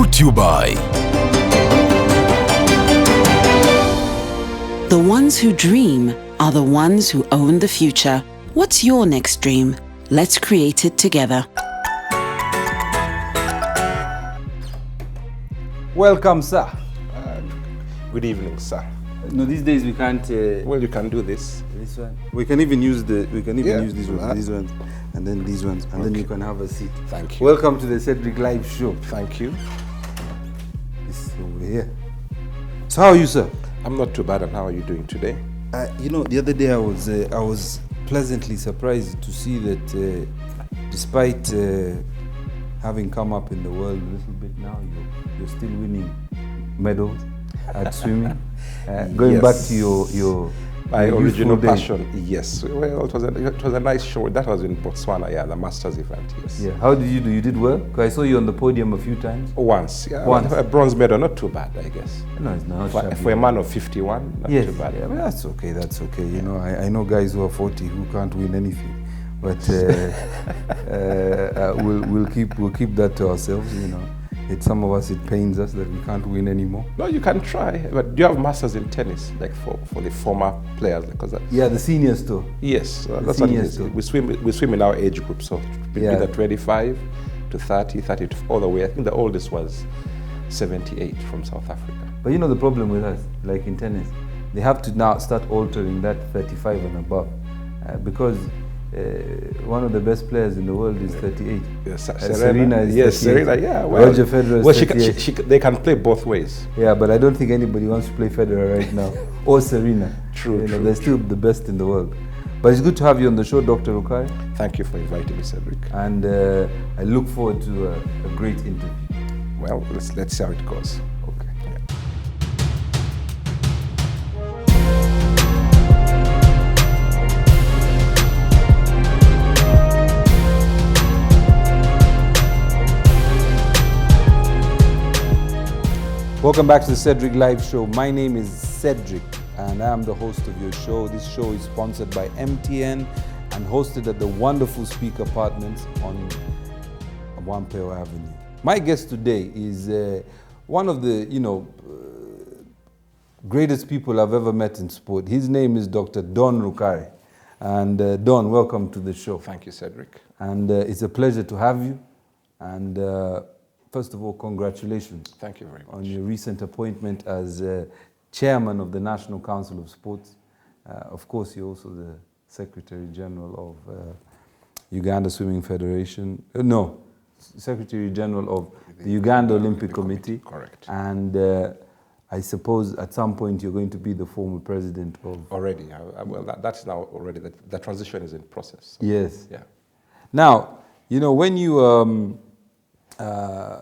Brought to you by The ones who dream are the ones who own the future. What's your next dream? Let's create it together. Welcome, sir. Good evening, sir. No, these days we can't. Well, you can do this. This one. We can even use Yeah. use these ones, and then these ones, and then you can have a seat. Thank you. Welcome to the Cedric Live Show. Thank you. This over here. So how are you, sir? I'm not too bad. And how are you doing today? The other day I was pleasantly surprised to see that despite having come up in the world a little bit now, you're still winning medals at swimming. Going Yes. back to your My your original youthful days. passion. Yes. Well, it was a nice show. That was in Botswana. Yeah, the Masters event. Yes. Yeah. How did you do? You did well? Because I saw you on the podium a few times. Once. Yeah. Once. A bronze medal. Not too bad, I guess. No, it's not. For a man of 51, not Yes. too bad. Yeah, well, that's okay. That's okay. You know, I know guys who are 40 who can't win anything, but we'll keep that to ourselves. You know, some of us, it pains us that we can't win anymore. No, you can try. But do you have masters in tennis, like for the former players? Because Yeah, the seniors too. yes, that's what it seniors is. too. We swim in our age group, so between Yeah. the 25 to 30, 30 to all the way. I think the oldest was 78 from South Africa. But you know the problem with us, like in tennis, they have to now start altering that 35 and above, because one of the best players in the world is 38. Yes, Serena is yes, 38. Serena, yeah. Well, Roger Federer is well, 38. they can play both ways. Yeah, but I don't think anybody wants to play Federer right now, or Serena. True, You know, true, they're still the best in the world. But it's good to have you on the show, Dr. Rukare, Thank you for inviting me, Cedric. and I look forward to a great interview. Well, let's see how it goes. Okay. Welcome back to the Cedric Live Show. My name is Cedric, and I am the host of your show. This show is sponsored by MTN and hosted at the wonderful Speak Apartments on Wampeo Avenue. My guest today is one of the, greatest people I've ever met in sport. His name is Dr. Don Rukare. And Don, welcome to the show. Thank you, Cedric. And it's a pleasure to have you. And first of all, congratulations Thank you very much. on your recent appointment as chairman of the National Council of Sports. Of course, you're also the Secretary General of Uganda Swimming Federation. Secretary General of the Uganda Olympic Committee. Correct. And I suppose at some point you're going to be the former president of... Already. Well, that's now already. The transition is in process. Yes. Yeah. Now, when you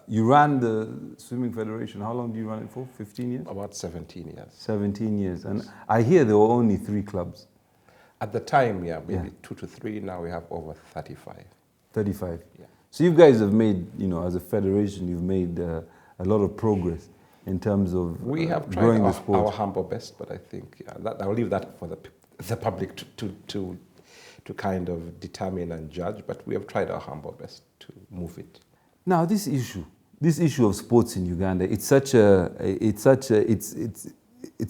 you ran the Swimming Federation, how long do you run it for? 15 years? About 17 years. 17 years. And I hear there were only 3 clubs. At the time, yeah, maybe Yeah. 2 to 3. Now we have over 35. 35. Yeah. So you guys have made, as a federation, you've made a lot of progress in terms of We have tried growing the our sport. humble best, but I think I'll leave that for the public to kind of determine and judge. But we have tried our humble best to move it. Now, this issue of sports in Uganda, it's a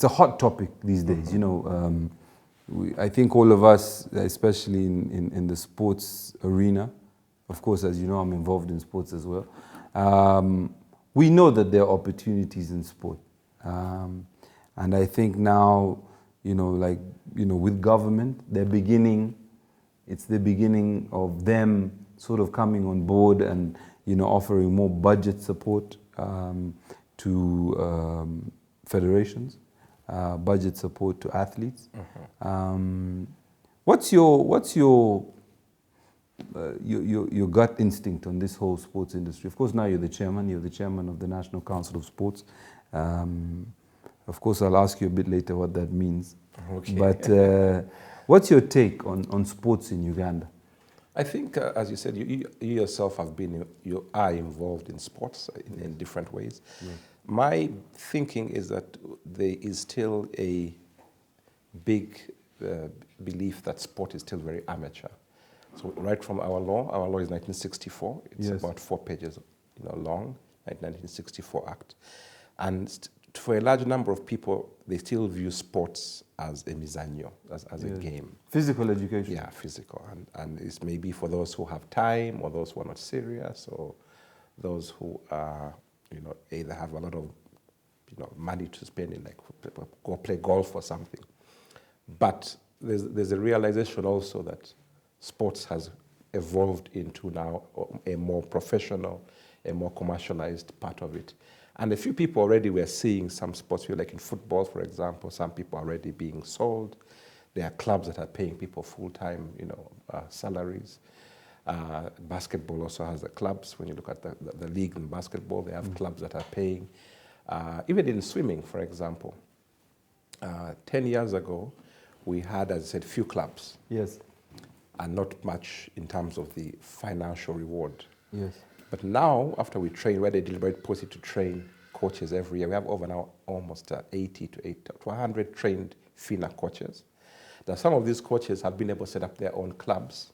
hot topic these days. I think all of us, especially in the sports arena, of course, as you know, I'm involved in sports as well. We know that there are opportunities in sport, and I think now, with government, it's the beginning of them sort of coming on board and offering more budget support to federations, budget support to athletes. What's your gut instinct on this whole sports industry? Of course, now you're the chairman of the National Council of Sports. Of course, I'll ask you a bit later what that means. Okay. But what's your take on sports in Uganda? I think, as you said, you yourself you are involved in sports in different ways. Yeah. My thinking is that there is still a big belief that sport is still very amateur. So right from our law is 1964. It's yes. about 4 pages long. 1964 Act. And for a large number of people, they still view sports as a mizanyo, as a game. Physical education. Yeah, physical. And it's maybe for those who have time, or those who are not serious, or those who are, either have a lot of, money to spend in, like, go play golf or something. But there's a realization also that sports has evolved into now a more professional, a more commercialized part of it. And a few people already were seeing some sports, like in football, for example, some people are already being sold. There are clubs that are paying people full-time, salaries. Basketball also has the clubs. When you look at the league in basketball, they have clubs that are paying. Even in swimming, for example, 10 years ago, we had, as I said, few clubs. Yes. And not much in terms of the financial reward. Yes. But now, after we train, where they deliberate policy to train coaches every year, we have over now almost 80 to 100 trained FINA coaches. Now, some of these coaches have been able to set up their own clubs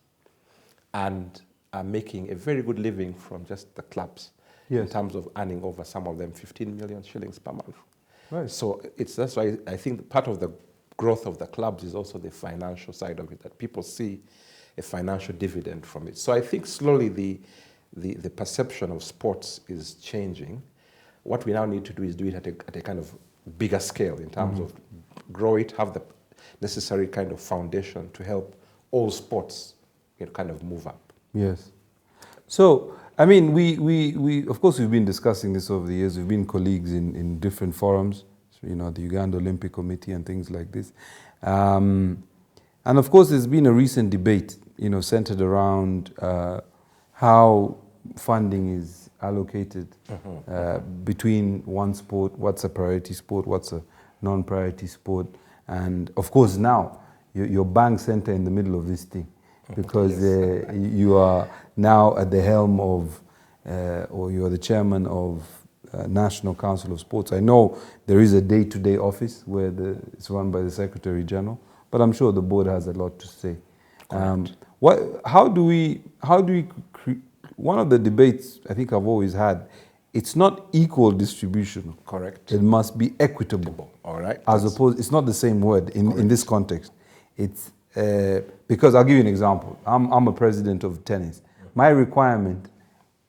and are making a very good living from just the clubs. Yes. In terms of earning over, some of them, 15 million shillings per month. Right. So that's why I think part of the growth of the clubs is also the financial side of it, that people see a financial dividend from it. So I think slowly the perception of sports is changing. What we now need to do is do it at a kind of bigger scale in terms of grow it, have the necessary kind of foundation to help all sports kind of move up. Yes. So, I mean, we of course, we've been discussing this over the years. We've been colleagues in different forums, the Uganda Olympic Committee and things like this. And of course, there's been a recent debate, centered around how funding is allocated between one sport, what's a priority sport, what's a non-priority sport. And of course now, you're bang center in the middle of this thing, because you are now at the helm of, or you're the chairman of National Council of Sports. I know there is a day-to-day office where it's run by the Secretary General, but I'm sure the board has a lot to say. How do we one of the debates I think I've always had, it's not equal distribution. Correct. It must be equitable. All right. As opposed, it's not the same word in this context. It's because I'll give you an example. I'm a president of tennis. My requirement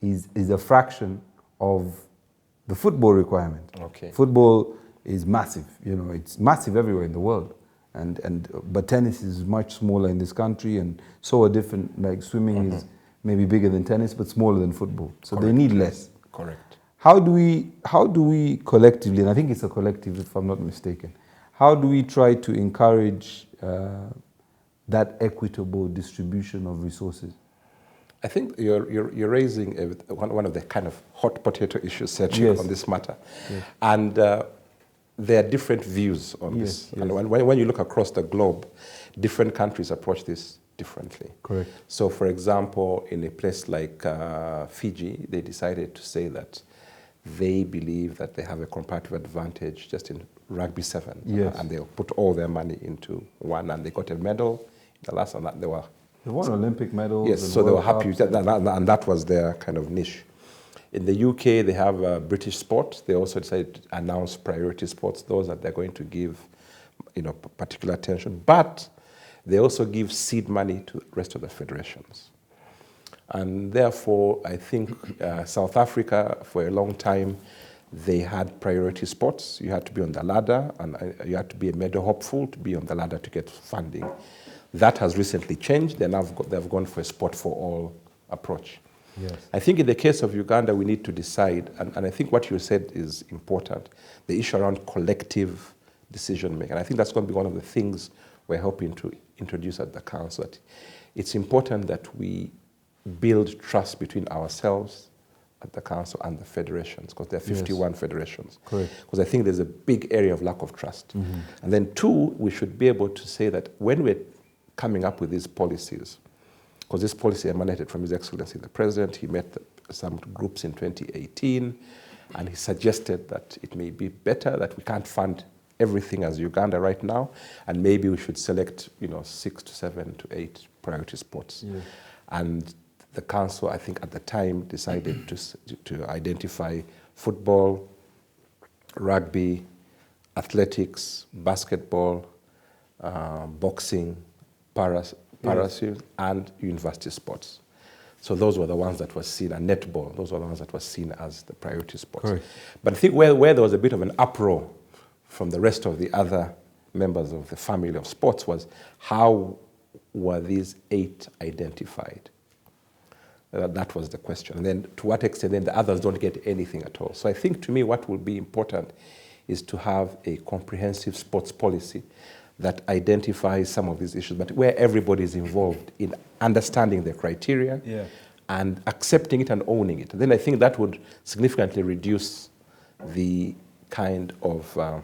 is a fraction of the football requirement. Okay. Football is massive. It's massive everywhere in the world. But tennis is much smaller in this country, and so are different, like swimming is maybe bigger than tennis, but smaller than football. So they need less. Correct. How do we collectively, and I think it's a collective if I'm not mistaken, how do we try to encourage that equitable distribution of resources? I think you're raising one of the kind of hot potato issues, Cedric, on this matter. Yes. And there are different views on this. Yes. And when you look across the globe, different countries approach this differently. Correct. So, for example, in a place like Fiji, they decided to say that they believe that they have a comparative advantage just in rugby 7. Yes. And they'll put all their money into one, and they got a medal in the last, and they won Olympic medals. Yes, so they were happy with that, and that was their kind of niche. In the UK, they have British sport. They also decided to announce priority sports, those that they're going to give, particular attention. But they also give seed money to the rest of the federations. And therefore, I think South Africa, for a long time, they had priority sports. You had to be on the ladder, and you had to be a medal hopeful to be on the ladder to get funding. That has recently changed. They've gone for a sport for all approach. Yes. I think in the case of Uganda, we need to decide, and I think what you said is important, the issue around collective decision making. And I think that's going to be one of the things we're hoping to introduce at the council. That it's important that we build trust between ourselves at the council and the federations, because there are 51 federations. Correct. Because I think there's a big area of lack of trust. And then 2, we should be able to say that when we're coming up with these policies, because this policy emanated from His Excellency the President. He met some groups in 2018, and he suggested that it may be better that we can't fund everything as Uganda right now, and maybe we should select 6 to 7 to 8 priority sports. Yeah. And the council, I think at the time, decided to identify football, rugby, athletics, basketball, boxing, paraswim, and university sports. So those were the ones that were seen, and netball, those were the ones that were seen as the priority sports. Correct. But I think where there was a bit of an uproar from the rest of the other members of the family of sports was how were these 8 identified? That was the question. And then to what extent then the others don't get anything at all. So I think to me what will be important is to have a comprehensive sports policy that identifies some of these issues, but where everybody is involved in understanding the criteria and accepting it and owning it. Then I think that would significantly reduce the kind of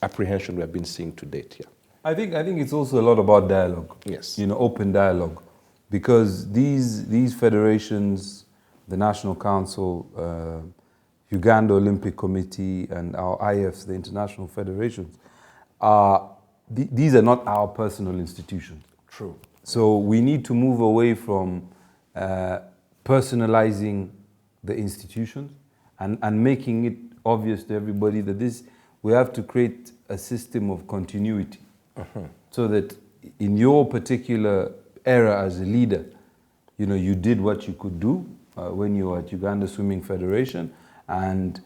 apprehension we have been seeing to date here. I think it's also a lot about dialogue. Yes. Open dialogue. Because these federations, the National Council, Uganda Olympic Committee, and our IFs, the international federations, these are not our personal institutions. True. So we need to move away from personalizing the institutions and making it obvious to everybody that we have to create a system of continuity. So that in your particular era as a leader, you did what you could do when you were at Uganda Swimming Federation, and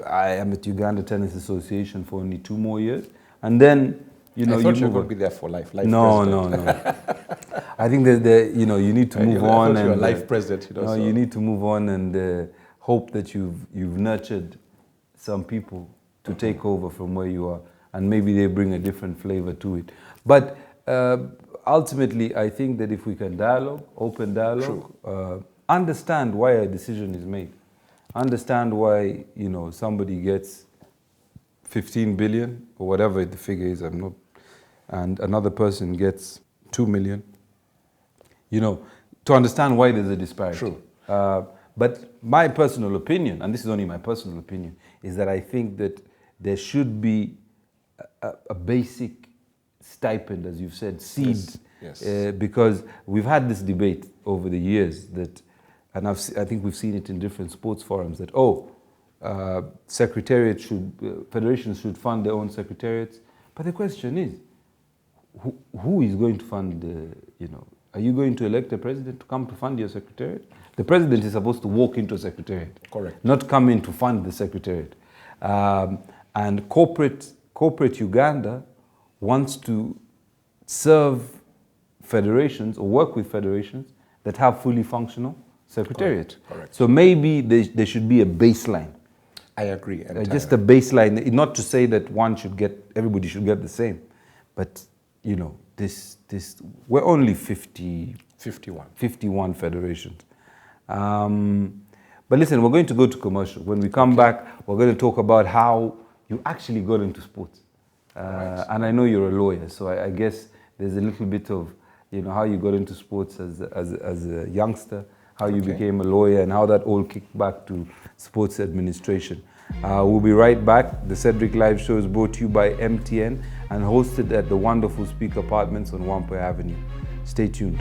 I am at Uganda Tennis Association for only 2 more years, and then I thought you were going to be there for life. No. I think that you need to move on. I thought you were life president. You need to move on and hope that you've nurtured some people to take over from where you are, and maybe they bring a different flavor to it. But ultimately, I think that if we can dialogue, open dialogue, understand why a decision is made, understand why somebody gets 15 billion or whatever the figure is, and another person gets 2 million. To understand why there's a disparity. True. But my personal opinion, and this is only my personal opinion, is that I think that there should be a basic stipend, as you've said, seed. Yes. Because we've had this debate over the years that, and I think we've seen it in different sports forums, that federations should fund their own secretariats. But the question is, who is going to fund are you going to elect a president to come to fund your secretariat? The president is supposed to walk into a secretariat. Correct. Not come in to fund the secretariat. And corporate Uganda wants to serve federations or work with federations that have fully functional secretariat. Correct. So maybe there should be a baseline. I agree. Just a baseline, not to say that everybody should get the same, but we're only 51 federations. But listen, we're going to go to commercial. When we come back, we're going to talk about how you actually got into sports. And I know you're a lawyer, so I guess there's a little bit of how you got into sports as a youngster, how you became a lawyer, and how that all kicked back to sports administration. We'll be right back. The Cedric Live Show is brought to you by MTN and hosted at the wonderful Speak Apartments on Wampo Avenue. Stay tuned.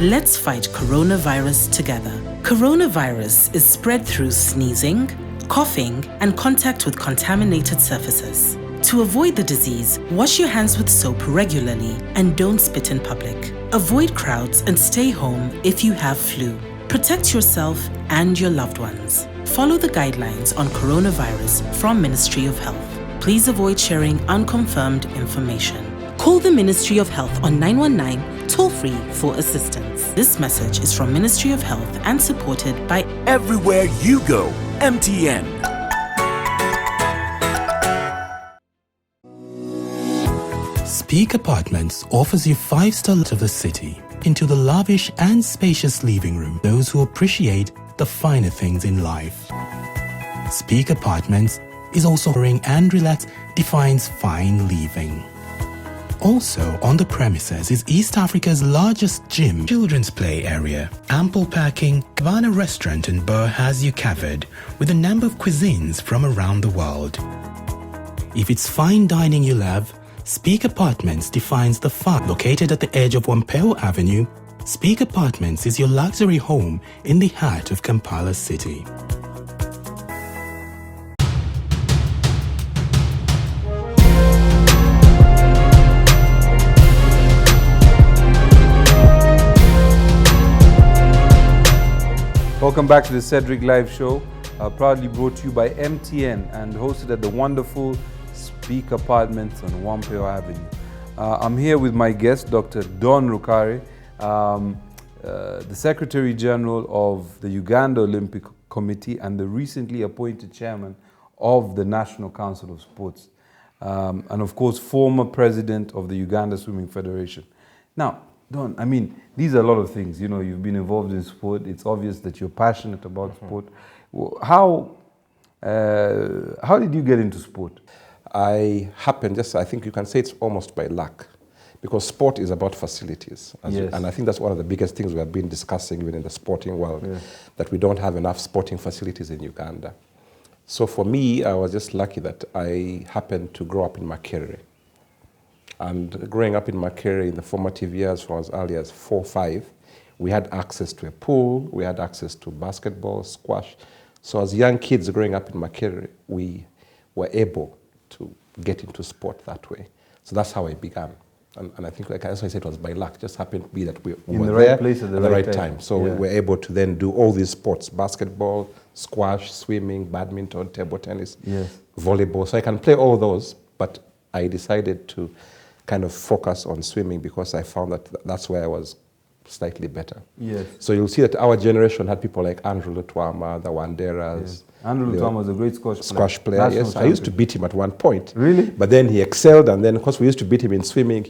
Let's fight coronavirus together. Coronavirus is spread through sneezing, coughing, and contact with contaminated surfaces. To avoid the disease, wash your hands with soap regularly and don't spit in public. Avoid crowds and stay home if you have flu. Protect yourself and your loved ones. Follow the guidelines on coronavirus from Ministry of Health. Please avoid sharing unconfirmed information. Call the Ministry of Health on 919 toll-free for assistance. This message is from Ministry of Health and supported by Everywhere You Go, MTN. Speak Apartments offers you 5-star of the city into the lavish and spacious living room. Those who appreciate the finer things in life. Speak Apartments is also offering and relax defines fine living. Also on the premises is East Africa's largest gym, children's play area, ample parking. Havana Restaurant and Bar has you covered with a number of cuisines from around the world. If it's fine dining you love, Speak Apartments defines the fun. Located at the edge of Wampeo Avenue, Speak Apartments is your luxury home in the heart of Kampala City. Welcome back to the Cedric Live Show, proudly brought to you by MTN and hosted at the wonderful Speak Apartments on Wampeo Avenue. I'm here with my guest, Dr. Don Rukare, the Secretary General of the Uganda Olympic Committee and the recently appointed Chairman of the National Council of Sports, and of course, former President of the Uganda Swimming Federation. Now, Don, I mean, these are a lot of things. You know, you've been involved in sport. It's obvious that you're passionate about sport. How did you get into sport? I think you can say it's almost by luck, because sport is about facilities. And I think that's one of the biggest things we have been discussing even in the sporting world, that we don't have enough sporting facilities in Uganda. So for me, I was just lucky that I happened to grow up in Makerere. And growing up in Makerere in the formative years, from as early as 4 or 5, we had access to a pool, we had access to basketball, squash. So as young kids growing up in Makerere, we were able to get into sport that way. So that's how I began. And I think, like as I said, it was by luck. It just happened to be that we were the there right place at the right time. So we were able to then do all these sports: basketball, squash, swimming, badminton, table tennis, volleyball. So I can play all those, but I decided to kind of focus on swimming because I found that that's where I was slightly better. Yes. So you'll see that our generation had people like Andrew Lutwama, the Wanderas. Andrew Lutwama was a great squash player. National yes. Champion. I used to beat him at one point. Really? But then he excelled, and then, of course, we used to beat him in swimming.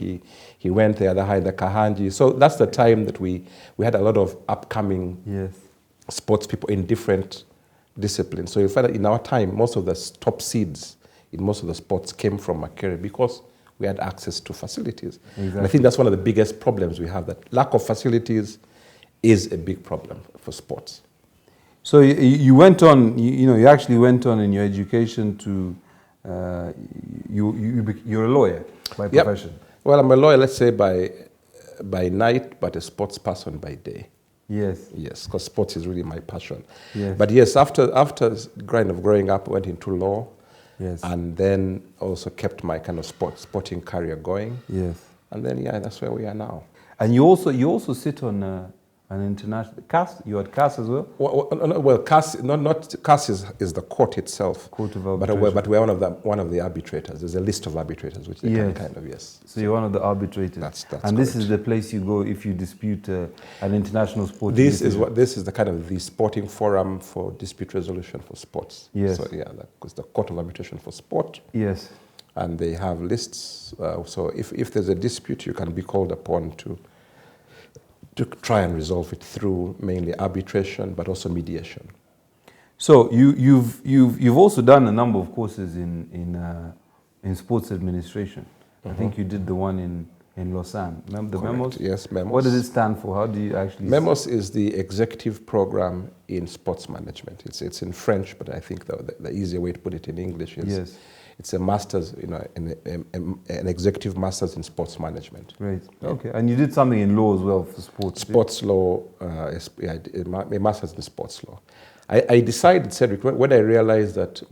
He went the other high, the Kahanji. So that's the time that we had a lot of upcoming sports people in different disciplines. So you find that in our time, most of the top seeds in most of the sports came from Makerere because we had access to facilities. Exactly. And I think that's one of the biggest problems we have, that lack of facilities is a big problem for sports. So you went on, you actually went on in your education to, you're a lawyer by profession. Well, I'm a lawyer, let's say by night, but a sports person by day. Yes. Yes, because sports is really my passion. Yes. But yes, after kind of growing up, I went into law. Yes. And then also kept my kind of sporting career going. Yes. And then, that's where we are now. And you also sit on an international CAS. You at CAS as well? Well, CAS, not CAS is the court itself. Court of arbitration. But we're one of the arbitrators. There's a list of arbitrators, which they can kind of So you're one of the arbitrators. That's and correct. This is the place you go if you dispute an international sport. This is the kind of the sporting forum for dispute resolution for sports. Yes. So because the Court of Arbitration for Sport. Yes. And they have lists. So if there's a dispute, you can be called upon to try and resolve it through mainly arbitration, but also mediation. So you've also done a number of courses in sports administration. I think you did the one in Lausanne. Remember the MEMOS? Yes, MEMOS. What does it stand for? How do you actually? MEMOS is the executive program in sports management. It's in French, but I think the easier way to put it in English is it's a master's, an executive master's in sports management. Great. Okay. And you did something in law as well for sports. Sports law, a master's in sports law. I decided, Cedric, when I realized that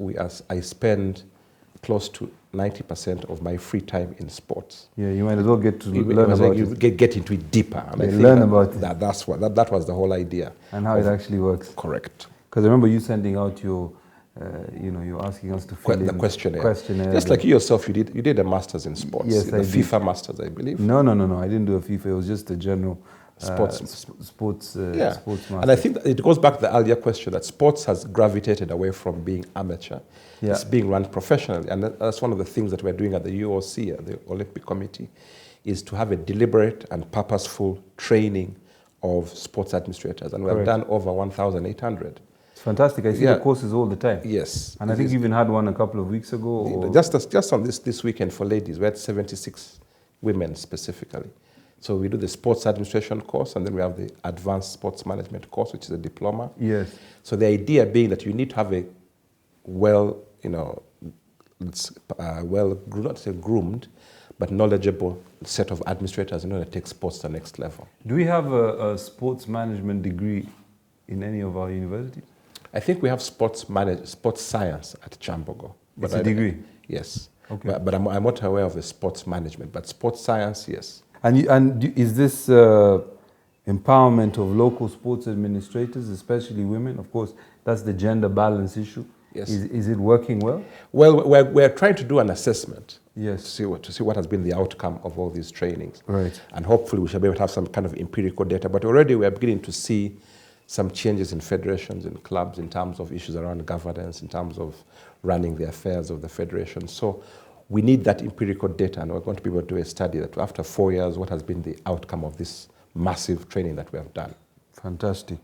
I spend close to 90% of my free time in sports. Yeah, you might as well get to learn about it. Get into it deeper. And I think learn about it. That was the whole idea. And how it actually works. Correct. Because I remember you sending out your, you're asking us to fill in the questionnaire. Just like you yourself, you did a master's in sports. Yes, the FIFA master's, I believe. No. I didn't do a FIFA. It was just a general sports master. And I think that it goes back to the earlier question that sports has gravitated away from being amateur. Yeah. It's being run professionally. And that's one of the things that we're doing at the UOC, the Olympic Committee, is to have a deliberate and purposeful training of sports administrators. And we have done over 1,800. It's fantastic. I see the courses all the time. Yes. And I think you even had one a couple of weeks ago. Just on this weekend for ladies, we had 76 women specifically. So we do the sports administration course, and then we have the advanced sports management course, which is a diploma. Yes. So the idea being that you need to have a not say groomed, but knowledgeable set of administrators in order to take sports to the next level. Do we have a sports management degree in any of our universities? I think we have sports science at Chambogo. It's a degree? Yes. Okay. But I'm not aware of the sports management, but sports science, yes. Is this empowerment of local sports administrators, especially women? Of course, that's the gender balance issue. Yes. Is it working well? Well, we're trying to do an assessment. Yes. To see what has been the outcome of all these trainings. Right. And hopefully we shall be able to have some kind of empirical data. But already we are beginning to see some changes in federations and clubs in terms of issues around governance, in terms of running the affairs of the federation. So we need that empirical data, and we're going to be able to do a study that after 4 years, what has been the outcome of this massive training that we have done. Fantastic.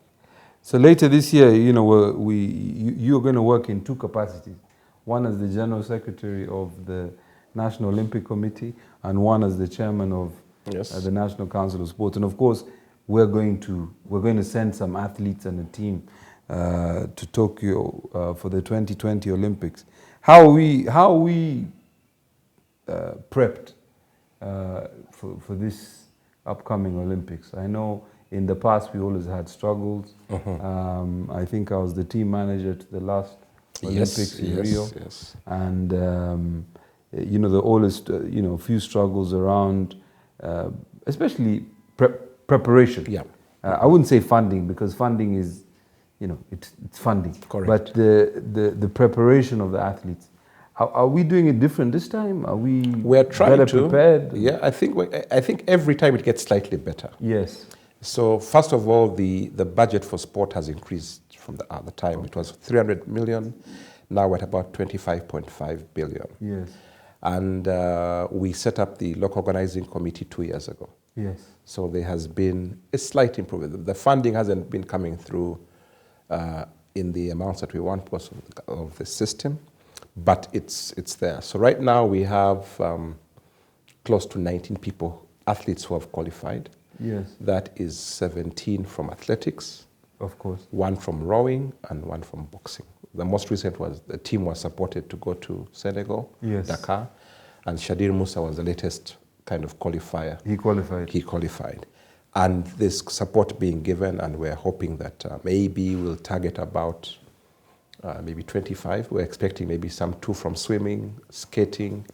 So later this year, you're going to work in two capacities. One as the General Secretary of the National Olympic Committee, and one as the Chairman of the National Council of Sports. And of course, we're going to send some athletes and a team to Tokyo for the 2020 Olympics. How are we prepped for this upcoming Olympics? I know in the past we always had struggles. I think I was the team manager to the last Olympics in Rio, and there are always few struggles around, especially preparation. Yeah. I wouldn't say funding, because funding is, it's funding. Correct. But the preparation of the athletes. Are we doing it different this time? Are we're trying better to prepared? Yeah, I think every time it gets slightly better. Yes. So first of all, the budget for sport has increased from the other time. It was 300 million. Now we're at about 25.5 billion. Yes. And we set up the local organizing committee 2 years ago. Yes. So there has been a slight improvement. The funding hasn't been coming through in the amounts that we want because of the system, but it's there. So right now we have close to 19 athletes who have qualified. Yes. That is 17 from athletics. Of course. 1 from rowing and 1 from boxing. The most recent was the team was supported to go to Senegal, Dakar, and Shadir Musa was the latest kind of qualifier. He qualified. He qualified. And there's support being given, and we're hoping that maybe we'll target about maybe 25. We're expecting maybe some 2 from swimming, skating,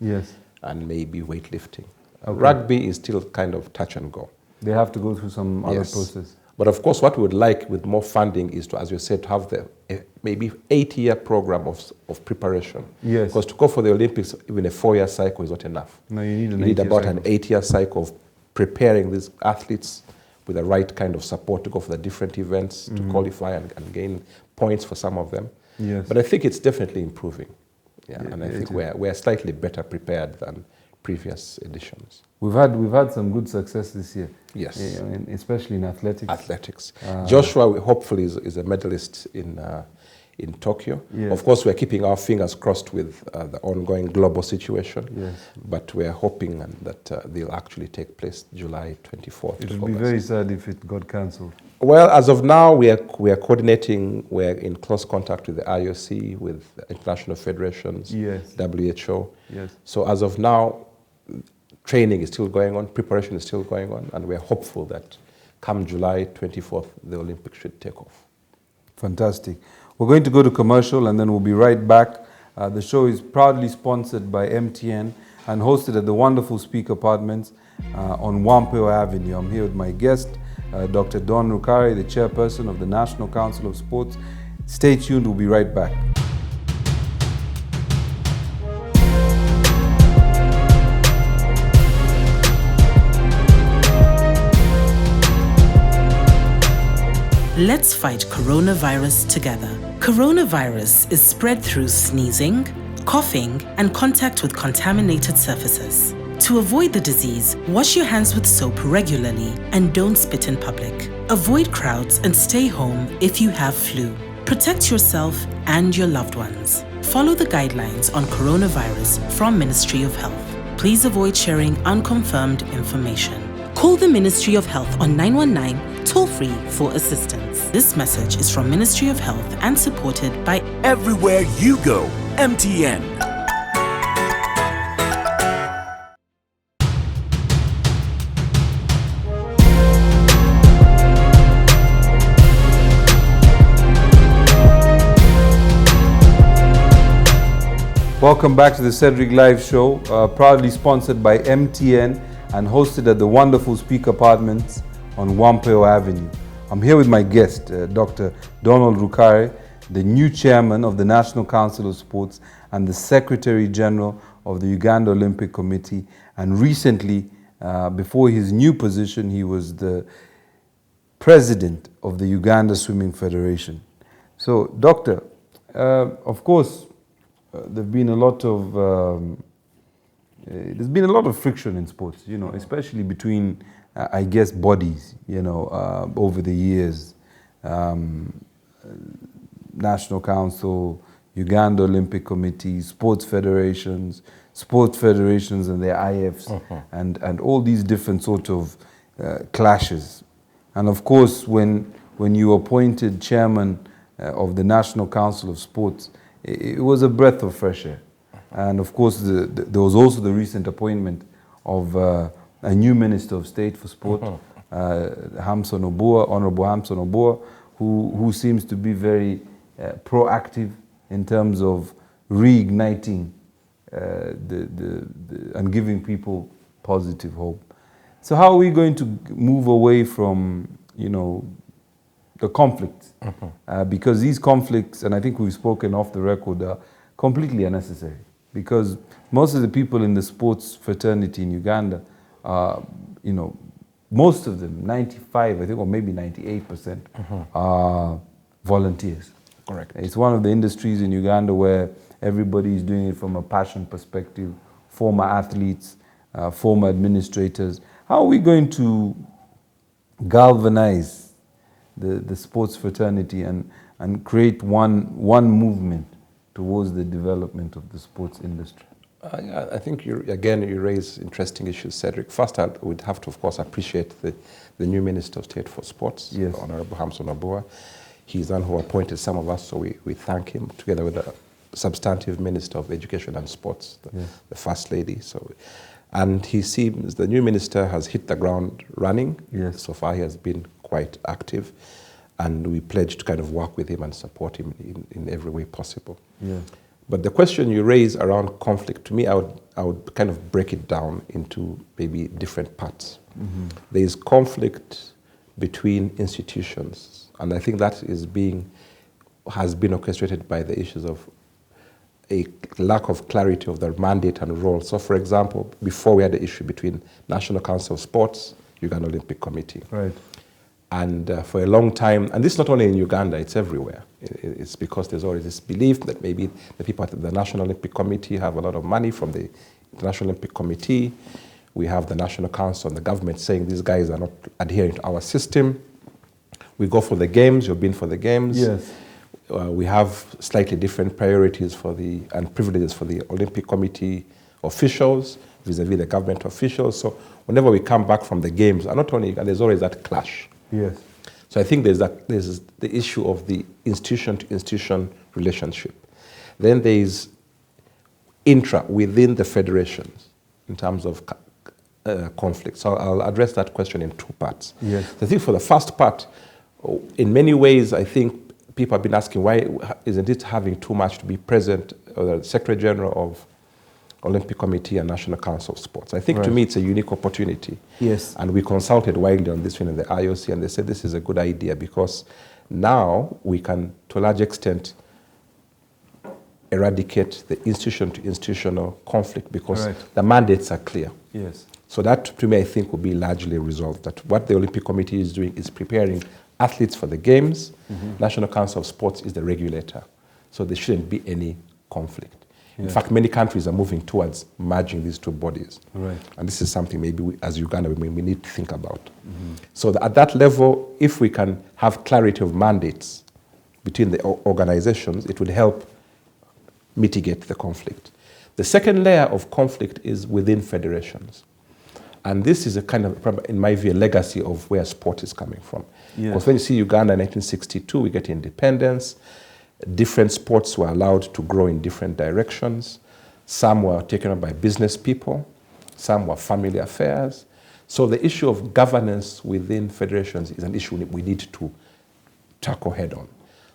and maybe weightlifting. Okay. Rugby is still kind of touch and go. They have to go through some other process. But of course, what we would like with more funding is to, as you said, to have maybe 8-year program of preparation. Yes. Because to go for the Olympics, even a 4-year cycle is not enough. No, you need need about an 8-year cycle of preparing these athletes with the right kind of support to go for the different events, to qualify and gain points for some of them. Yes. But I think it's definitely improving. Yeah, and I think we're slightly better prepared than previous editions. We've had some good success this year. Yes. Especially in athletics. Athletics. Joshua hopefully is a medalist in Tokyo. Yes. Of course, we're keeping our fingers crossed with the ongoing global situation. Yes. But we're hoping that they'll actually take place July 24th. It would be very sad if it got cancelled. Well, as of now, we are coordinating. We're in close contact with the IOC, with international federations, WHO. Yes. So as of now, training is still going on, preparation is still going on, and we're hopeful that come July 24th, the Olympics should take off. Fantastic. We're going to go to commercial and then we'll be right back. The show is proudly sponsored by MTN and hosted at the wonderful Speak Apartments on Wampeo Avenue. I'm here with my guest, Dr. Don Rukare, the chairperson of the National Council of Sports. Stay tuned, we'll be right back. Let's fight coronavirus together. Coronavirus is spread through sneezing, coughing, and contact with contaminated surfaces. To avoid the disease, wash your hands with soap regularly and don't spit in public. Avoid crowds and stay home if you have flu. Protect yourself and your loved ones. Follow the guidelines on coronavirus from Ministry of Health. Please avoid sharing unconfirmed information. Call the Ministry of Health on 919 toll-free for assistance. This message is from Ministry of Health and supported by Everywhere you go, MTN. Welcome back to the Cedric Live Show, proudly sponsored by MTN and hosted at the wonderful Speak Apartments on Wampeo Avenue. I'm here with my guest, Dr. Don Rukare, the new chairman of the National Council of Sports and the Secretary General of the Uganda Olympic Committee. And recently, before his new position, he was the president of the Uganda Swimming Federation. So, Doctor, of course, there's been a lot of friction in sports, you know, especially between, I guess, bodies, you know, over the years. National Council, Uganda Olympic Committee, sports federations and their IFs, and all these different sort of clashes. And of course, when you were appointed chairman of the National Council of Sports, it was a breath of fresh air. And of course, there was also the recent appointment of a new Minister of State for Sport, Honorable Hamson Obua, who seems to be very proactive in terms of reigniting and giving people positive hope. So how are we going to move away from, you know, the conflicts? Because these conflicts, and I think we've spoken off the record, are completely unnecessary. Because most of the people in the sports fraternity in Uganda, you know, most of them, 95, I think, or maybe 98%, are volunteers. Correct. It's one of the industries in Uganda where everybody is doing it from a passion perspective, former athletes, former administrators. How are we going to galvanize the sports fraternity and create one movement towards the development of the sports industry? I think you raise interesting issues, Cedric. First, I would have to, of course, appreciate the new Minister of State for Sports, yes, Honorable Hamson Obua. He's the one who appointed some of us, so we thank him, together with the substantive Minister of Education and Sports, the First Lady. And he seems, the new minister has hit the ground running. Yes. So far, he has been quite active, and we pledge to kind of work with him and support him in every way possible. Yeah. But the question you raise around conflict, to me, I would kind of break it down into maybe different parts. There is conflict between institutions, and I think that has been orchestrated by the issues of a lack of clarity of the mandate and role. So, for example, before we had the issue between National Council of Sports, Uganda Olympic Committee. Right. And for a long time, and this is not only in Uganda, it's everywhere. It's because there's always this belief that maybe the people at the National Olympic Committee have a lot of money from the International Olympic Committee. We have the National Council and the government saying these guys are not adhering to our system. We go for the games, you've been for the games. Yes. We have slightly different priorities and privileges for the Olympic Committee officials vis-a-vis the government officials. So whenever we come back from the games, and not only, there's always that clash. Yes. So I think there's the issue of the institution-to-institution relationship. Then there's within the federations in terms of conflict. So I'll address that question in two parts. Yes. So I think for the first part, in many ways, I think people have been asking, why isn't it having too much to be present, or the Secretary General of Olympic Committee and National Council of Sports? I think to me it's a unique opportunity. Yes. And we consulted widely on this one in the IOC, and they said this is a good idea because now we can, to a large extent, eradicate the institution-to-institutional conflict because the mandates are clear. Yes. So that, to me, I think will be largely resolved. That what the Olympic Committee is doing is preparing athletes for the games. National Council of Sports is the regulator. So there shouldn't be any conflict. In fact, many countries are moving towards merging these two bodies. Right. And this is something maybe we, as Uganda, we need to think about. So at that level, if we can have clarity of mandates between the organizations, it would help mitigate the conflict. The second layer of conflict is within federations. And this is a kind of, in my view, a legacy of where sport is coming from. Because when you see Uganda in 1962, we get independence. Different sports were allowed to grow in different directions. Some were taken up by business people. Some were family affairs. So the issue of governance within federations is an issue we need to tackle head on.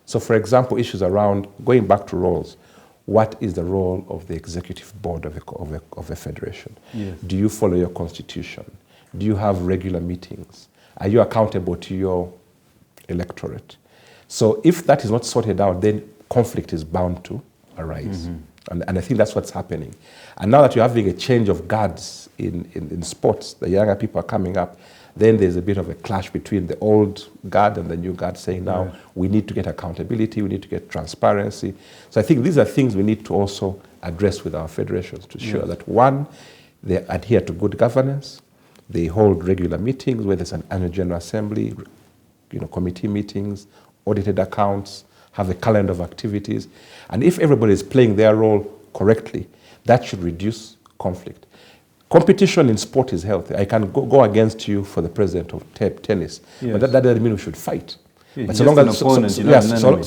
So for example, issues around, going back to roles, what is the role of the executive board of a federation? Yes. Do you follow your constitution? Do you have regular meetings? Are you accountable to your electorate? So if that is not sorted out, then conflict is bound to arise. And I think that's what's happening. And now that you're having a change of guards in sports, the younger people are coming up, then there's a bit of a clash between the old guard and the new guard saying now we need to get accountability, we need to get transparency. So I think these are things we need to also address with our federations to ensure that, one, they adhere to good governance, they hold regular meetings, whether it's an annual general assembly, committee meetings, audited accounts, have a calendar of activities. And if everybody is playing their role correctly, that should reduce conflict. Competition in sport is healthy. I can go against you for the president of tennis, but that doesn't mean we should fight. But so long as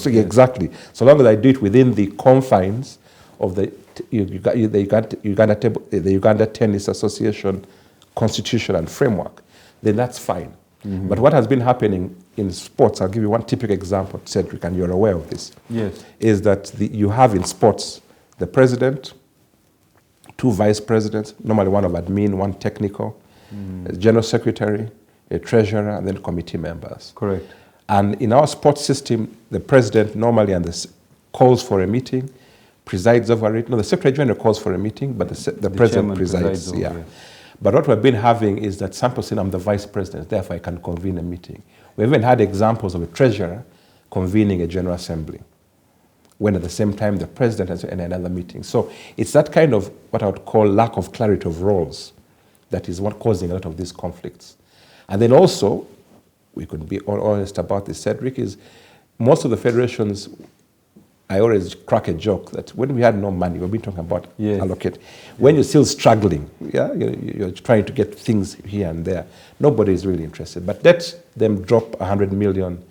exactly, so long as I do it within the confines of the Uganda Tennis Association constitution and framework, then that's fine. But what has been happening in sports, I'll give you one typical example, Cedric, and you're aware of this, is that you have in sports the president, two vice presidents, normally one of admin, one technical, a general secretary, a treasurer, and then committee members. Correct. And in our sports system, the president normally calls for a meeting, presides over it. No, the secretary general calls for a meeting, but the president presides. But what we've been having is that some people say, I'm the vice president, therefore I can convene a meeting. We even had examples of a treasurer convening a general assembly, when at the same time the president has in another meeting. So it's that kind of what I would call lack of clarity of roles that is what causing a lot of these conflicts. And then also, we could be honest about this, Cedric, is most of the federations, I always crack a joke that when we had no money, we've been talking about allocate. When you're still struggling, you're trying to get things here and there, nobody is really interested. But let them drop 100 million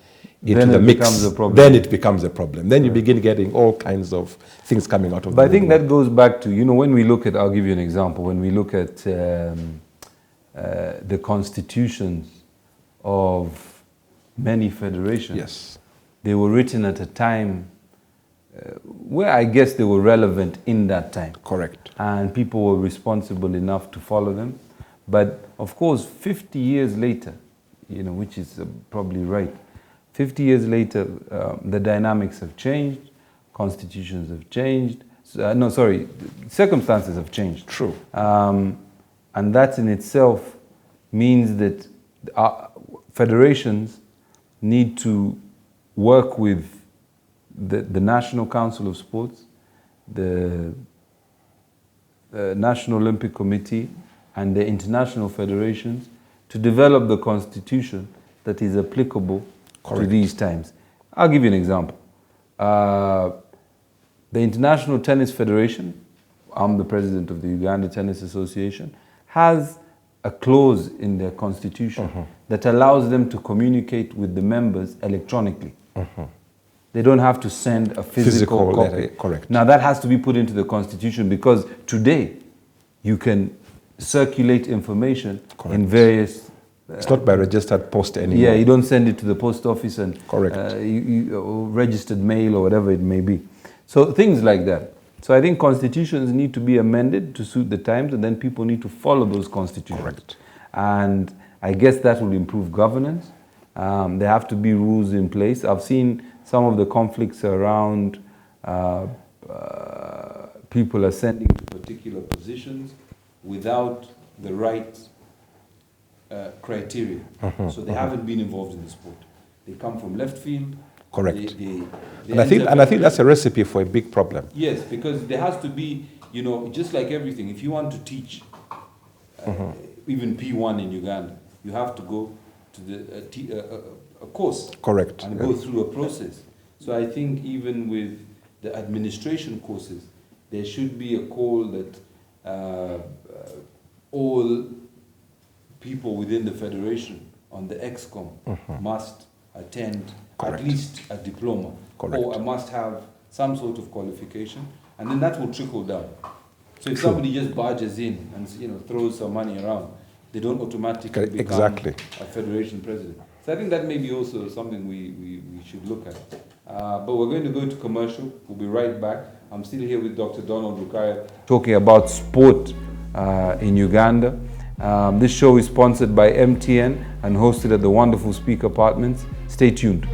into the mix, then it becomes a problem. Then you begin getting all kinds of things coming out of it. But I think that goes back to, when we look at, I'll give you an example, when we look at the constitutions of many federations, they were written at a time where I guess they were relevant in that time. Correct. And people were responsible enough to follow them. But of course, 50 years later, which is probably right, 50 years later, the dynamics have changed, constitutions have changed. Circumstances have changed. True. And that in itself means that federations need to work with the National Council of Sports, the National Olympic Committee, and the international federations to develop the constitution that is applicable to these times. I'll give you an example. The International Tennis Federation, I'm the president of the Uganda Tennis Association, has a clause in their constitution that allows them to communicate with the members electronically. They don't have to send a physical copy. Letter, correct. Now that has to be put into the constitution because today you can circulate information in various... it's not by registered post anymore. Yeah, you don't send it to the post office and correct. Registered mail or whatever it may be. So things like that. So I think constitutions need to be amended to suit the times, and then people need to follow those constitutions. Correct. And I guess that will improve governance. There have to be rules in place. I've seen some of the conflicts around people ascending to particular positions without the right criteria. So they haven't been involved in the sport. They come from left field. Correct. And I think that's a recipe for a big problem. Yes, because there has to be, just like everything, if you want to teach even P1 in Uganda, you have to go to a course. Correct. And go through a process. So I think even with the administration courses, there should be a call that all people within the federation on the ExCom must attend at least a diploma or must have some sort of qualification, and then that will trickle down. So if somebody just barges in and throws some money around, they don't automatically become a federation president. So I think that may be also something we should look at. But we're going to go to commercial. We'll be right back. I'm still here with Dr. Don Rukare talking about sport in Uganda. This show is sponsored by MTN and hosted at the wonderful Speak Apartments. Stay tuned.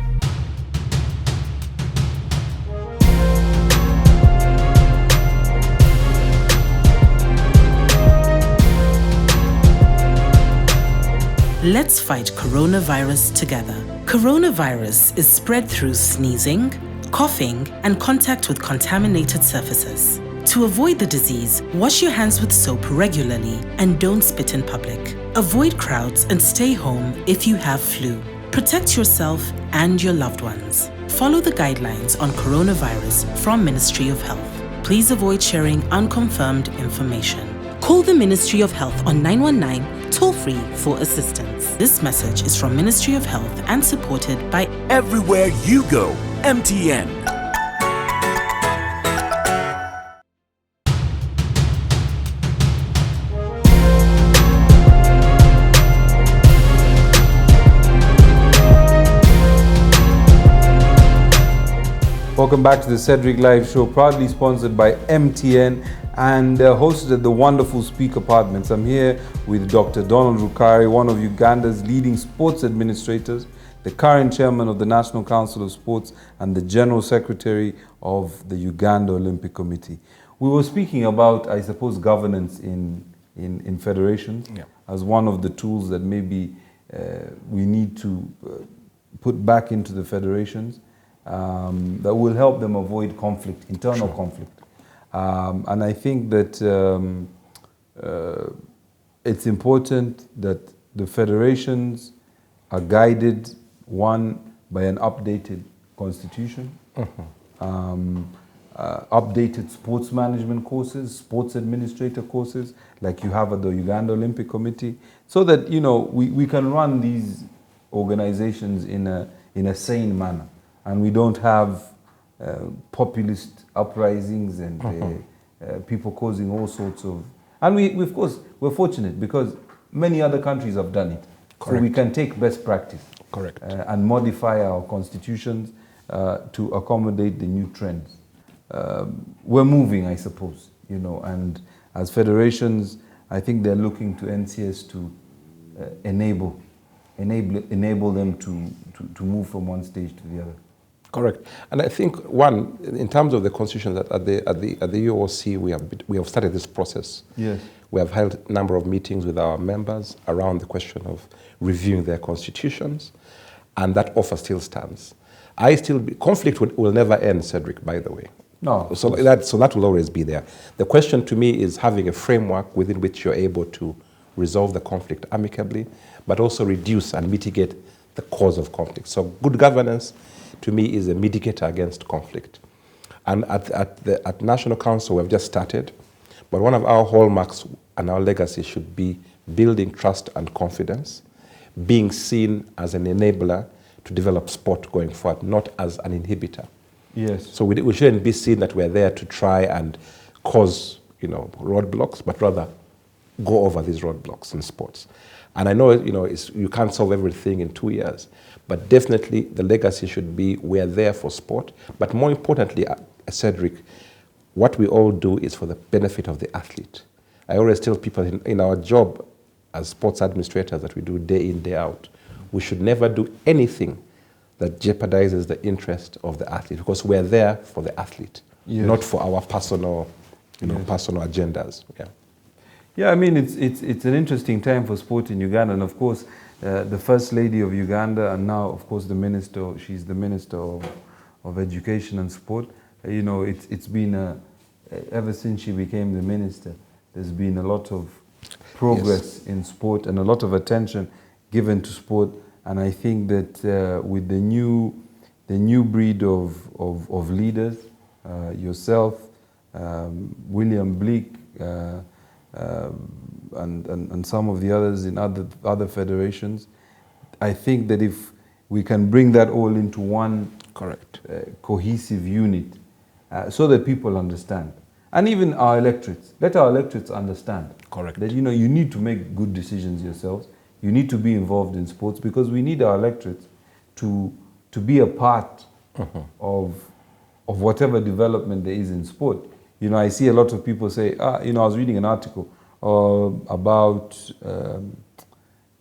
Let's fight coronavirus together. Coronavirus is spread through sneezing, coughing, and contact with contaminated surfaces. To avoid the disease, wash your hands with soap regularly and don't spit in public. Avoid crowds and stay home if you have flu. Protect yourself and your loved ones. Follow the guidelines on coronavirus from Ministry of Health. Please avoid sharing unconfirmed information. Call the Ministry of Health on 919 toll-free for assistance. This message is from Ministry of Health and supported by Everywhere you go, MTN. Welcome back to the Cedric Live Show, proudly sponsored by MTN and hosted at the wonderful Speak Apartments. I'm here with Dr. Don Rukare, one of Uganda's leading sports administrators, the current chairman of the National Council of Sports and the general secretary of the Uganda Olympic Committee. We were speaking about, I suppose, governance in federations as one of the tools that maybe we need to put back into the federations. That will help them avoid conflict, internal conflict. And I think that it's important that the federations are guided, one, by an updated constitution, updated sports management courses, sports administrator courses, like you have at the Uganda Olympic Committee, so that, we can run these organizations in a sane manner. And we don't have populist uprisings and people causing all sorts of... And we, of course, we're fortunate because many other countries have done it. Correct. So we can take best practice. Correct. And modify our constitutions to accommodate the new trends. We're moving, I suppose, and as federations, I think they're looking to NCS to enable them to move from one stage to the other. Correct. And I think, one, in terms of the constitution, that at the UOC, we have started this process. Yes. We have held a number of meetings with our members around the question of reviewing their constitutions, and that offer still stands. Conflict will never end, Cedric, by the way. No. So that will always be there. The question to me is having a framework within which you're able to resolve the conflict amicably, but also reduce and mitigate the cause of conflict. So good governance, to me, is a mitigator against conflict. And at National Council, we've just started, but one of our hallmarks and our legacy should be building trust and confidence, being seen as an enabler to develop sport going forward, not as an inhibitor. Yes. So we shouldn't be seen that we're there to try and cause, roadblocks, but rather go over these roadblocks in sports. And I know, you can't solve everything in 2 years, but definitely the legacy should be we're there for sport. But more importantly, Cedric, what we all do is for the benefit of the athlete. I always tell people in our job as sports administrators that we do day in, day out, we should never do anything that jeopardizes the interest of the athlete, because we're there for the athlete, not for our personal, personal agendas. Yeah. Yeah, I mean, it's an interesting time for sport in Uganda, and of course, the First Lady of Uganda, and now, of course, she's the Minister of Education and Sport. It's been, ever since she became the Minister, there's been a lot of progress in sport and a lot of attention given to sport. And I think that with the new breed of leaders, yourself, William Bleak, and some of the others in other federations. I think that if we can bring that all into one Correct. Cohesive unit, so that people understand, and even our electorates, let our electorates understand. Correct. That you need to make good decisions yourselves. You need to be involved in sports, because we need our electorates to be a part of whatever development there is in sport. I see a lot of people say, I was reading an article about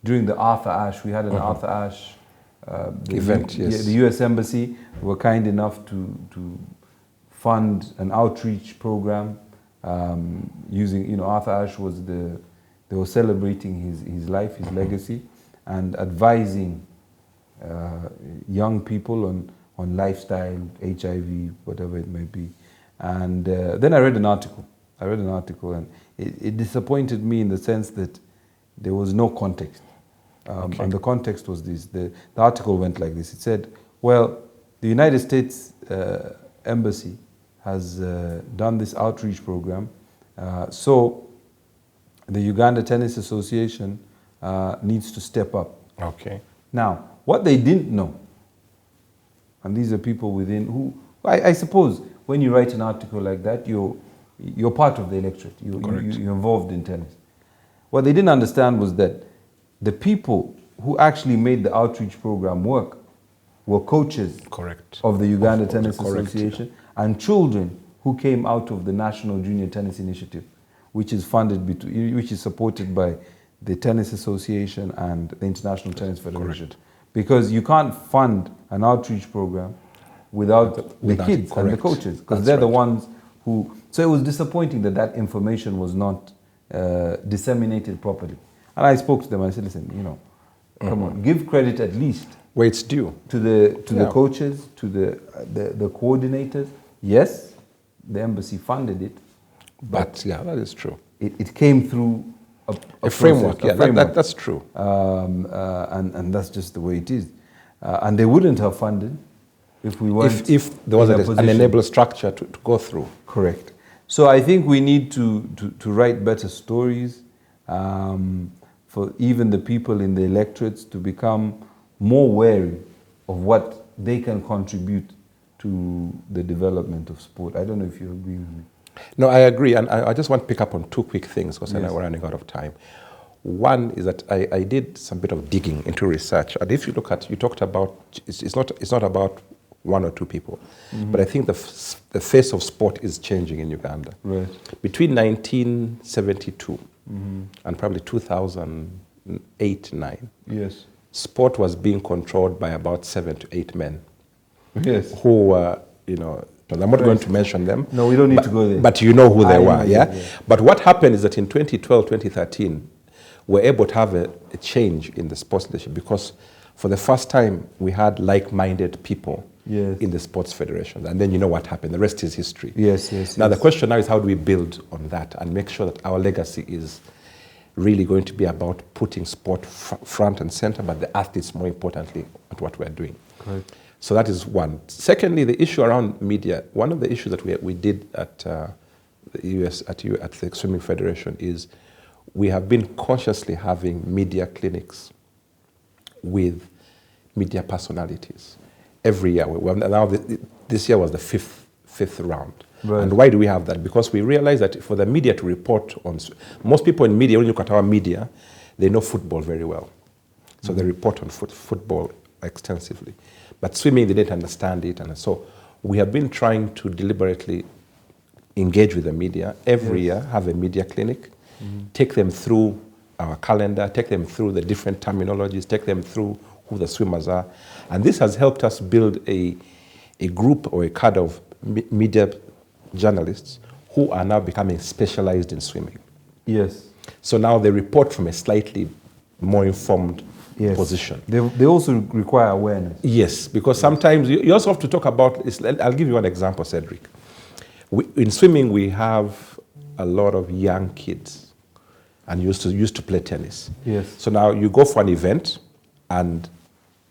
during the Arthur Ashe, we had an Arthur Ashe event. Yes. The U.S. Embassy were kind enough to fund an outreach program using, Arthur Ashe was they were celebrating his life, his legacy, and advising young people on lifestyle, HIV, whatever it may be. And then I read an article. And it disappointed me in the sense that there was no context. And the context was this. The article went like this. It said, well, the United States Embassy has done this outreach program. So the Uganda Tennis Association needs to step up. Okay. Now, what they didn't know, and these are people within who, I suppose, when you write an article like that, you're part of the electorate. You're involved in tennis. What they didn't understand was that the people who actually made the outreach program work were coaches of the Uganda Tennis Association and children who came out of the National Junior Tennis Initiative, which is supported by the Tennis Association and the International Tennis Federation. Because you can't fund an outreach program without the kids and the coaches, because they're the ones who... So it was disappointing that information was not disseminated properly. And I spoke to them and I said, listen, come on, give credit at least where it's due to the coaches, to the coordinators. Yes, the embassy funded it, but yeah, that is true. It came through a framework. Process, a framework. That's true. And that's just the way it is. And they wouldn't have funded if we weren't if there was an enabler structure to go through. Correct. So I think we need to write better stories for even the people in the electorates to become more wary of what they can contribute to the development of sport. I don't know if you agree with me. No, I agree, and I just want to pick up on two quick things because I know we're running out of time. One is that I did some bit of digging into research, and if you look at, you talked about, it's not about one or two people, but I think the face of sport is changing in Uganda. Right. Between 1972 and probably 2008-9, yes, sport was being controlled by about 7 to 8 men. Yes. Who were, I'm not going to mention them. No, we don't need to go there. But you know who they were, yeah? But what happened is that in 2012, 2013, we're able to have a change in the sports leadership because for the first time, we had like-minded people in the sports federations. And then you know what happened. The rest is history. Yes. Now, the question now is how do we build on that and make sure that our legacy is really going to be about putting sport front and center, but the athletes, more importantly, at what we're doing. Correct. So that is one. Secondly, the issue around media, one of the issues that we did at the US, at the Swimming Federation is we have been consciously having media clinics with media personalities every year. Now this year was the fifth round. Right. And why do we have that? Because we realize that for the media to report on, most people in media, when you look at our media, they know football very well. So they report on football extensively. But swimming, they didn't understand it. And so we have been trying to deliberately engage with the media every year, have a media clinic, take them through our calendar, take them through the different terminologies, take them through who the swimmers are. And this has helped us build a group or a cadre of media journalists who are now becoming specialized in swimming. Yes. So now they report from a slightly more informed position. They also require awareness. Yes, because sometimes you also have to talk about, I'll give you one example, Cedric. In swimming, we have a lot of young kids and used to play tennis. Yes. So now you go for an event and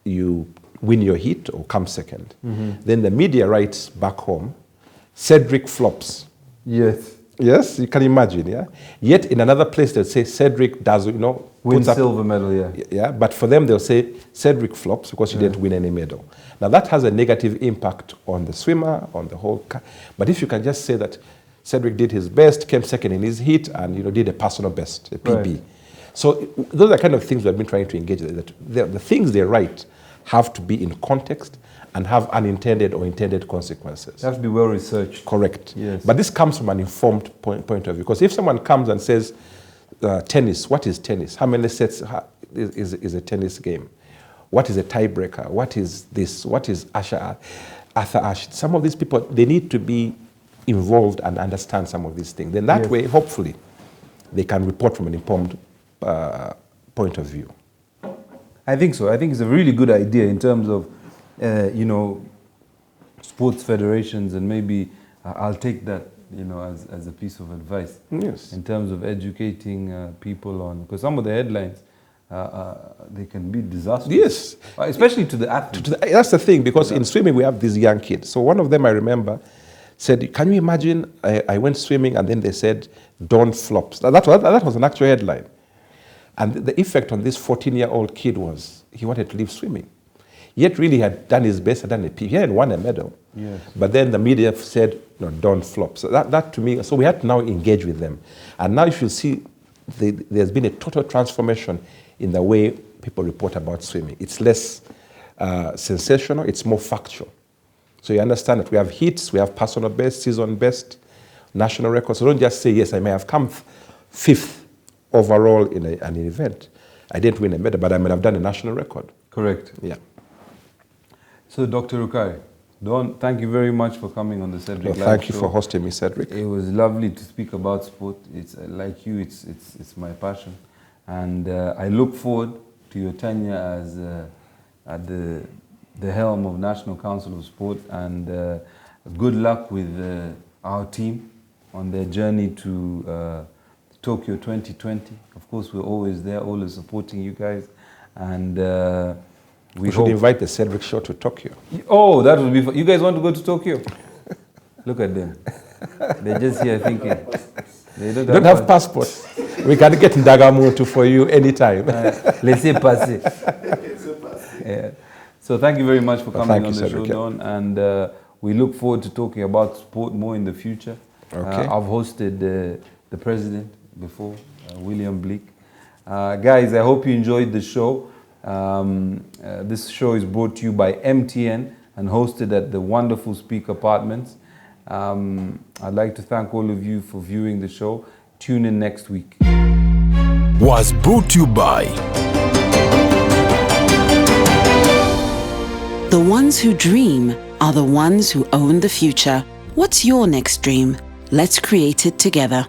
you win your heat or come second. Then the media writes back home, Cedric flops Yes. Yes, you can imagine, yeah. Yet in another place they'll say Cedric does, Win puts up- silver medal, yeah. Yeah, but for them they'll say Cedric flops because he didn't win any medal. Now that has a negative impact on the swimmer, on the whole. But if you can just say that Cedric did his best, came second in his heat, and did a personal best, a PB. Right. So those are kind of things we've been trying to engage with. That the things they write have to be in context and have unintended or intended consequences. They have to be well researched. Correct. Yes. But this comes from an informed point of view. Because if someone comes and says, tennis, what is tennis? How many sets is a tennis game? What is a tiebreaker? What is this? What is Arthur Ashe? Some of these people, they need to be involved and understand some of these things. Then that way, hopefully, they can report from an informed point of view. I think so. I think it's a really good idea in terms of, sports federations, and maybe I'll take that, as a piece of advice. Yes. In terms of educating people on, because some of the headlines, they can be disastrous. Yes. Especially to the athletes. That's the thing, because in swimming we have these young kids. So one of them I remember said, can you imagine, I went swimming and then they said, don't flops. That was an actual headline. And the effect on this 14-year-old kid was he wanted to leave swimming. Yet really had done his best, had done a PB, he had won a medal. Yes. But then the media said, no, don't flop. So that to me, so we had to now engage with them. And now if you see, there's been a total transformation in the way people report about swimming. It's less sensational, it's more factual. So you understand that we have hits, we have personal best, season best, national records. So don't just say, yes, I may have come fifth overall in an event. I didn't win a medal, but I might have done a national record. Correct. Yeah. So, Dr. Rukare, Don, thank you very much for coming on the Cedric Well, Live thank you Show. for hosting me, Cedric. It was lovely to speak about sport. It's like you, it's my passion, and I look forward to your tenure as at the helm of National Council of Sport, and good luck with our team on their journey to Tokyo 2020. Of course, we're always there, always supporting you guys, and We should invite the Cedric Show to Tokyo. Oh, that would be fun. You guys want to go to Tokyo? Look at them. They're just here thinking. They don't have passports. We can get Ndagamutu for you anytime. Laissez-passer. Yeah. So thank you very much for coming on the Cedric, show, Don. And we look forward to talking about sport more in the future. Okay. I've hosted the president before, William Bleak. Guys, I hope you enjoyed the show. This show is brought to you by MTN and hosted at the wonderful Speak Apartments. I'd like to thank all of you for viewing the show. Tune in next week. Was brought to you by The ones who dream are the ones who own the future. What's your next dream? Let's create it together.